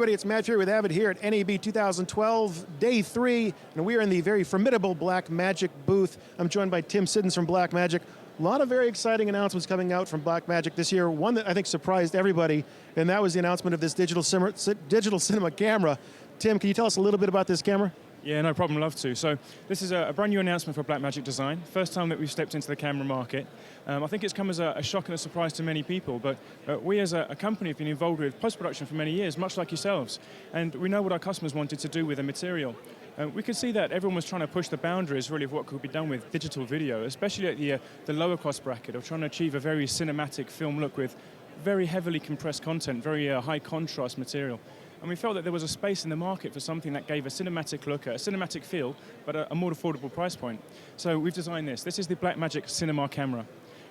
everybody, it's Matt here with Avid here at NAB 2012, day 3, and we are in the very formidable Blackmagic booth. I'm joined by Tim Siddons from Blackmagic. A lot of very exciting announcements coming out from Blackmagic this year. One that I think surprised everybody, and that was the announcement of this digital cinema camera. Tim, can you tell us a little bit about this camera? Yeah, no problem, love to. So this is a brand new announcement for Blackmagic Design. First time that we've stepped into the camera market. I think it's come as a shock and a surprise to many people, but we as a company have been involved with post-production for many years, much like yourselves. And we know what our customers wanted to do with the material. We could see that everyone was trying to push the boundaries really of what could be done with digital video, especially at the lower cost bracket of trying to achieve a very cinematic film look with very heavily compressed content, very high contrast material. And we felt that there was a space in the market for something that gave a cinematic look, a cinematic feel, but a more affordable price point. So we've designed this. This is the Blackmagic Cinema Camera.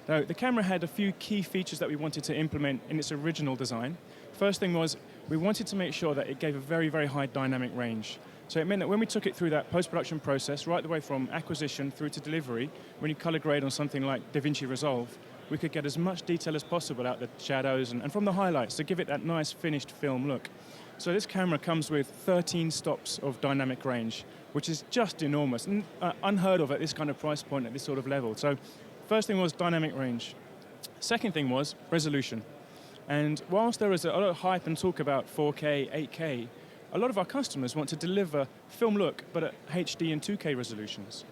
Now, the camera had a few key features that we wanted to implement in its original design. First thing was, we wanted to make sure that it gave a very, very high dynamic range. So it meant that when we took it through that post-production process, right the way from acquisition through to delivery, when you color grade on something like DaVinci Resolve, we could get as much detail as possible out the shadows and from the highlights to give it that nice finished film look. So this camera comes with 13 stops of dynamic range, which is just enormous, and unheard of at this kind of price point, at this sort of level. So first thing was dynamic range. Second thing was resolution. And whilst there is a lot of hype and talk about 4K, 8K, a lot of our customers want to deliver film look, but at HD and 2K resolutions.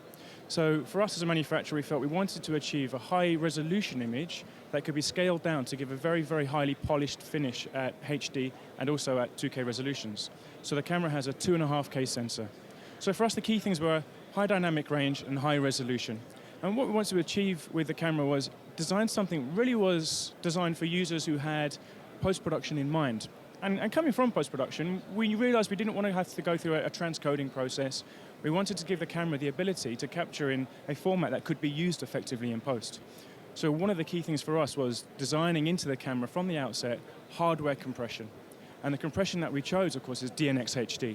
So for us as a manufacturer, we felt we wanted to achieve a high resolution image that could be scaled down to give a very, very highly polished finish at HD and also at 2K resolutions. So the camera has a 2.5K sensor. So for us, the key things were high dynamic range and high resolution. And what we wanted to achieve with the camera was design something that really was designed for users who had post-production in mind. And coming from post-production, we realized we didn't want to have to go through a transcoding process. We wanted to give the camera the ability to capture in a format that could be used effectively in post. So one of the key things for us was designing into the camera from the outset hardware compression. And the compression that we chose, of course, is DNxHD.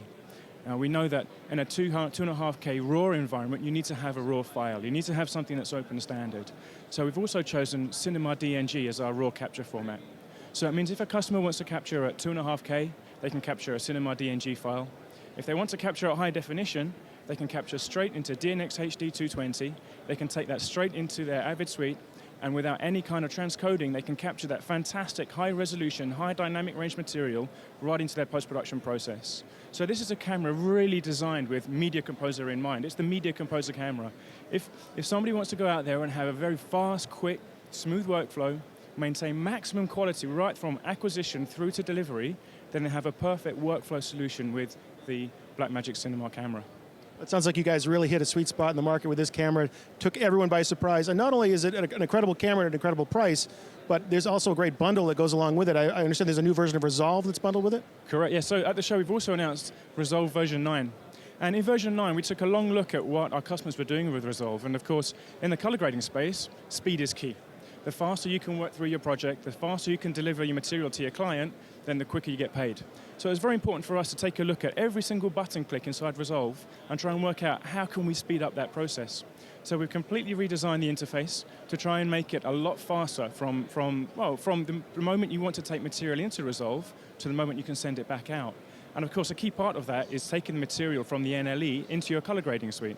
Now we know that in a 2.5K RAW environment, you need to have a RAW file. You need to have something that's open standard. So we've also chosen CinemaDNG as our RAW capture format. So it means if a customer wants to capture at 2.5K, they can capture a CinemaDNG file. If they want to capture at high definition, they can capture straight into DNxHD 220. They can take that straight into their Avid suite, and without any kind of transcoding, they can capture that fantastic high resolution, high dynamic range material right into their post-production process. So this is a camera really designed with Media Composer in mind. It's the Media Composer camera. If somebody wants to go out there and have a very fast, quick, smooth workflow, maintain maximum quality right from acquisition through to delivery, then they have a perfect workflow solution with the Blackmagic Cinema Camera. It sounds like you guys really hit a sweet spot in the market with this camera. It took everyone by surprise. And not only is it an incredible camera at an incredible price, but there's also a great bundle that goes along with it. I understand there's a new version of Resolve that's bundled with it? Correct, yeah. So at the show, we've also announced Resolve version 9. And in version 9, we took a long look at what our customers were doing with Resolve. And of course, in the color grading space, speed is key. The faster you can work through your project, the faster you can deliver your material to your client, then the quicker you get paid. So it's very important for us to take a look at every single button click inside Resolve and try and work out how can we speed up that process. So we've completely redesigned the interface to try and make it a lot faster from the moment you want to take material into Resolve to the moment you can send it back out. And of course, a key part of that is taking the material from the NLE into your color grading suite.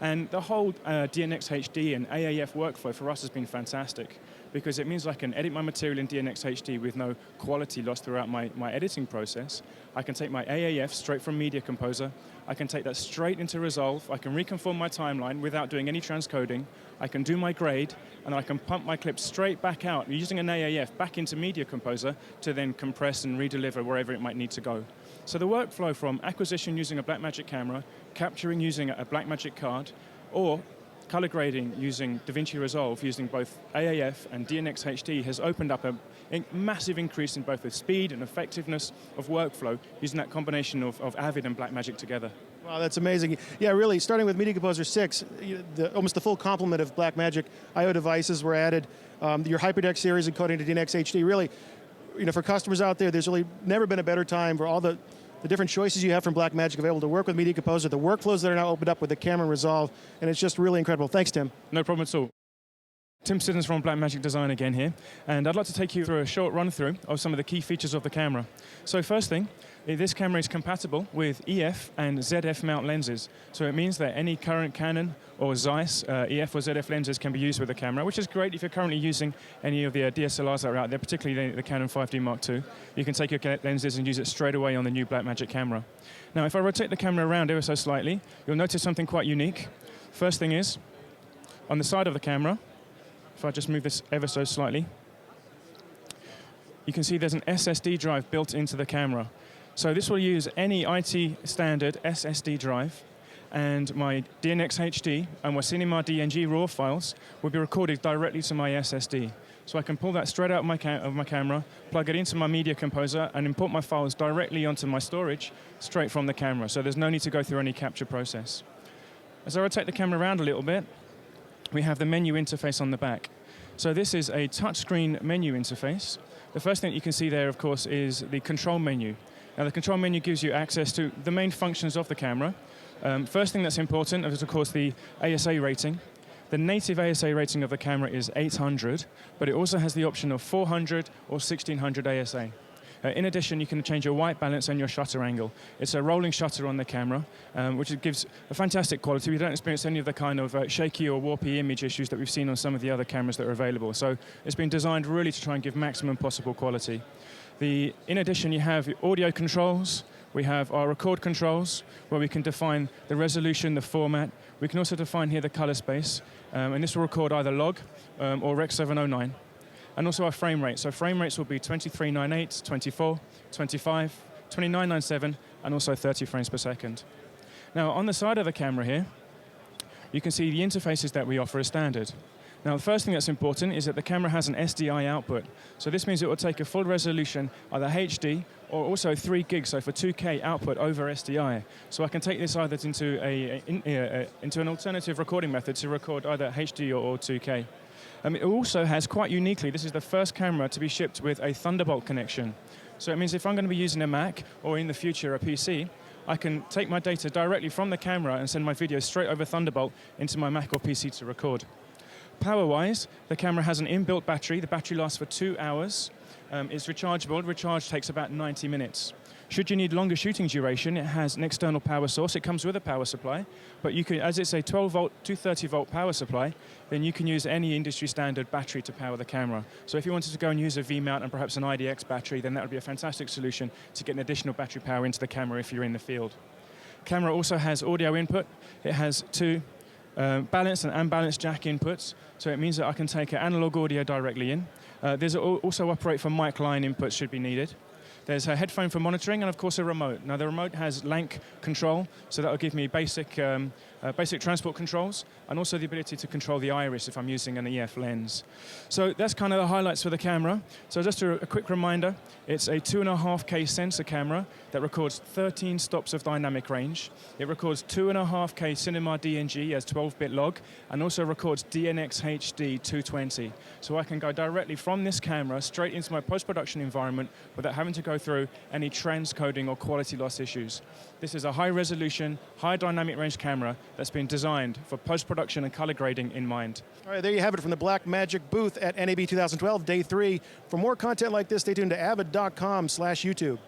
And the whole DNxHD and AAF workflow for us has been fantastic because it means I can edit my material in DNxHD with no quality loss throughout my editing process. I can take my AAF straight from Media Composer. I can take that straight into Resolve. I can reconform my timeline without doing any transcoding. I can do my grade, and I can pump my clips straight back out using an AAF back into Media Composer to then compress and redeliver wherever it might need to go. So the workflow from acquisition using a Blackmagic camera, capturing using a Blackmagic card, or color grading using DaVinci Resolve using both AAF and DNxHD has opened up a massive increase in both the speed and effectiveness of workflow using that combination of Avid and Blackmagic together. Wow, that's amazing. Yeah, really, starting with Media Composer 6, almost the full complement of Blackmagic I/O devices were added. Your HyperDeck series encoding to DNxHD, really, for customers out there, there's really never been a better time for all the different choices you have from Blackmagic available to work with Media Composer, the workflows that are now opened up with the camera and Resolve, and it's just really incredible. Thanks, Tim. No problem at all. Tim Siddons from Blackmagic Design again here, and I'd like to take you through a short run-through of some of the key features of the camera. So first thing, This camera is compatible with EF and ZF mount lenses. So it means that any current Canon or Zeiss EF or ZF lenses can be used with the camera, which is great if you're currently using any of the DSLRs that are out there, particularly the Canon 5D Mark II. You can take your lenses and use it straight away on the new Blackmagic camera. Now, if I rotate the camera around ever so slightly, you'll notice something quite unique. First thing is, on the side of the camera, if I just move this ever so slightly, you can see there's an SSD drive built into the camera. So this will use any IT standard SSD drive, and my DNxHD and my CinemaDNG RAW files will be recorded directly to my SSD. So I can pull that straight out of my camera, plug it into my Media Composer, and import my files directly onto my storage straight from the camera. So there's no need to go through any capture process. As I rotate the camera around a little bit, we have the menu interface on the back. So this is a touchscreen menu interface. The first thing you can see there, of course, is the control menu. Now, the control menu gives you access to the main functions of the camera. First thing that's important is, of course, the ASA rating. The native ASA rating of the camera is 800, but it also has the option of 400 or 1600 ASA. In addition, you can change your white balance and your shutter angle. It's a rolling shutter on the camera, which gives a fantastic quality. We don't experience any of the kind of shaky or warpy image issues that we've seen on some of the other cameras that are available. So it's been designed really to try and give maximum possible quality. In addition, you have audio controls. We have our record controls, where we can define the resolution, the format. We can also define here the color space, and this will record either log or Rec 709. And also our frame rate. So frame rates will be 2398, 24, 25, 2997, and also 30 frames per second. Now, on the side of the camera here, you can see the interfaces that we offer as standard. Now, the first thing that's important is that the camera has an Sdi output. So this means it will take a full resolution, either HD or also 3 gigs, so for 2K output over SDI. So I can take this either into an alternative recording method to record either HD or 2K. It also has, quite uniquely, this is the first camera to be shipped with a Thunderbolt connection. So it means if I'm going to be using a Mac, or in the future a PC, I can take my data directly from the camera and send my video straight over Thunderbolt into my Mac or PC to record. Power-wise, the camera has an inbuilt battery. The battery lasts for 2 hours. It's rechargeable. Recharge takes about 90 minutes. Should you need longer shooting duration, it has an external power source. It comes with a power supply, but you can, as it's a 12-volt, 230-volt power supply, then you can use any industry-standard battery to power the camera. So if you wanted to go and use a V-mount and perhaps an IDX battery, then that would be a fantastic solution to get an additional battery power into the camera if you're in the field. Camera also has audio input. It has 2 balanced and unbalanced jack inputs, so it means that I can take an analog audio directly in. There's also operate for mic line inputs should be needed. There's a headphone for monitoring, and of course a remote. Now the remote has LANC control, so that will give me basic transport controls, and also the ability to control the iris if I'm using an EF lens. So that's kind of the highlights for the camera. So just a quick reminder, it's a 2.5K sensor camera that records 13 stops of dynamic range. It records 2.5K CinemaDNG as 12-bit log, and also records DNxHD 220. So I can go directly from this camera straight into my post-production environment without having to go through any transcoding or quality loss issues. This is a high-resolution, high dynamic range camera that's been designed for post-production and color grading in mind. All right, there you have it from the Blackmagic booth at NAB 2012, Day 3. For more content like this, stay tuned to avid.com/YouTube.